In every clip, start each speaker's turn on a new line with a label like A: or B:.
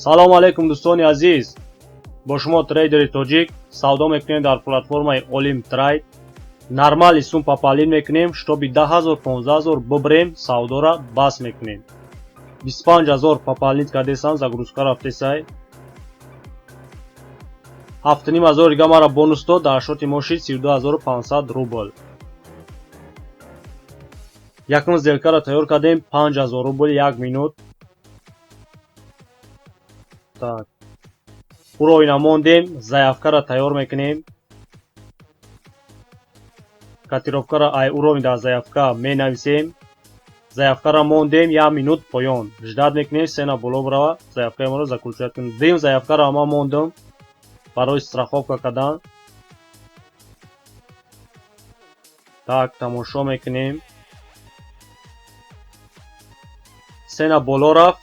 A: салом алейкум дӯстони азиз, бо шумо трейдери тоҷик савдо мекунем дар платформаи Olim Trade. Нормали сум папалин мекунем, штоби 10,000-15,000 бибрем, савдора бас мекунем. 25,000 папалин кардесам, загрузка рафтесай. 7,500 дига мара бонус дод, дар шоти мо шид 32,500 рубл. Якм сделкаро тайёр кардем, 5,000 рубл 1 минут. Так. Пуро инамондем, заявкаро тайёр мекунем. Котировкаро ай уровень дар заявка менависем. Заявкаро мондем 1 минут поён. Ждат мекунем сена боло барава, заявкаи моро закулчат кунем. Дим заявкаро ама мондам барои страховка кардан. Так, тамошо мекунем. Сена боло рафт.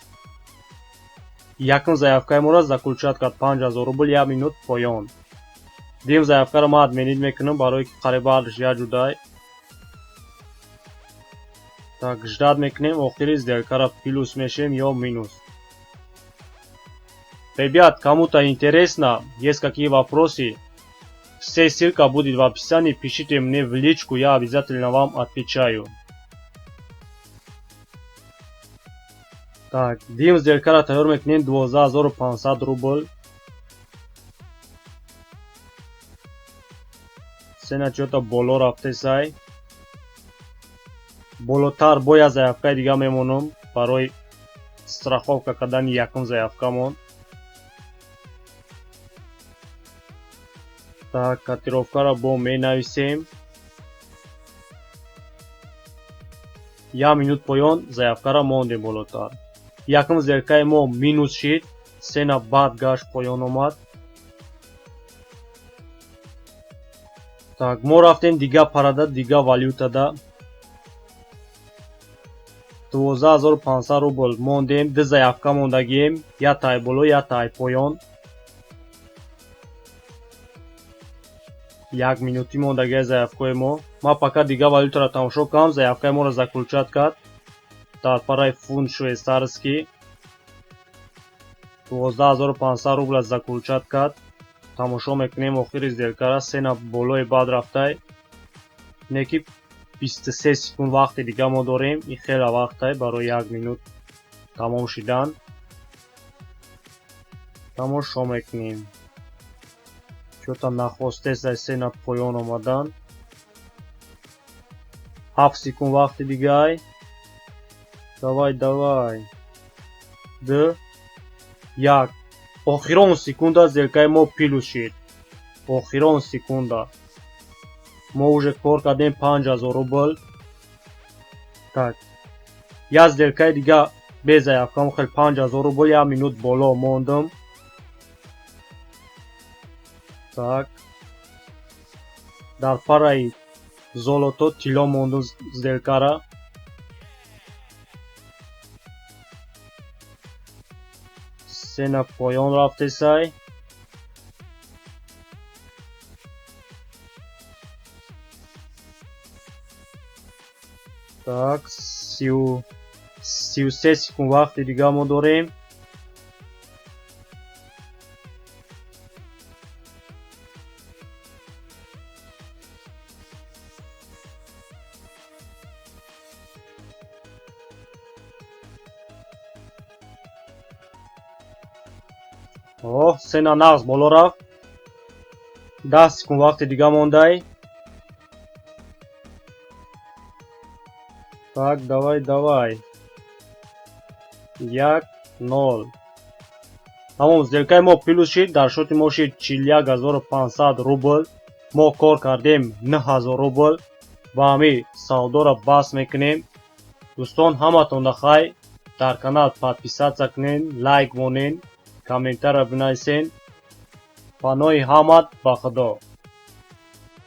A: Якм заявкаи моро закулчат кард 5,000 рубл 1 минут поён. Дим заявкаро ма админид мекунам барои ки қарибарш я ҷудай. Так, ждат мекунем охири сделкаро плюс мешем ё минус. Ребят, кому-то интересно, есть какие вопросы? Все ссылка будет в описании, пишите мне в личку, я обязательно вам отвечаю. Так, дим сделкаро тайёр мекунем 12,500 рубл. Сена чото боло рафтесай. Болотар бо я заявкаи дига мемонам барои страховка кардани якм заявкамон. Так, котировкаро бо менависем. 1 минут поён, заявкаро мондем болотар. Якм сделкаи мо минус шид, сена баъд гашт поён омад. Так, мо рафтем дига парада, дига валютада. 12,500 рубл мондем, ду заявка мондагием, я тай боло, я тай поён. 1 минути мондагиа заявкаи мо. Ма пака дига валютаро тамошо кардам, заявкаи моро закулчат кард. дар параи фунт швейцарский 12,500 рубл закулчат кард. тамошо мекунем охири сделкара, сена болои баъд рафтай. Неки 23 секунд вақти дига мо дорем, ин хела вақтай барои 1 минут тамом шидан. тамошо мекунем. чото нахостесай сена поён омадан. 7 секунд вақти дигай. давай. 2, 1. охирон секунда сделкаи мо плюс шид. охирон секунда. мо уже кор кардем 5,000 рубл. Так. Я сделкаи дига без заявкам хел 5,000 рубл 1 минут боло мондам. Так. дар параи золото тило мондам сделкара. сена поён рафтесай. Так, 33 секунд вақти дига мо дорем. сена нағз боло рафт. 10 секунд вақти дига мондай. Так, давай. 1-0. тамом, сделкаи мо плюс шид, дар шоти мо шид 41,500 рубл. мо кор кардем 9,000 рубл. ба ҳами савдоро бас мекунем. дӯстон, ҳаматонда хай. дар канал подписатсия кунен, лайк монен, комментария бинависен. паноҳи ҳамат ба худо.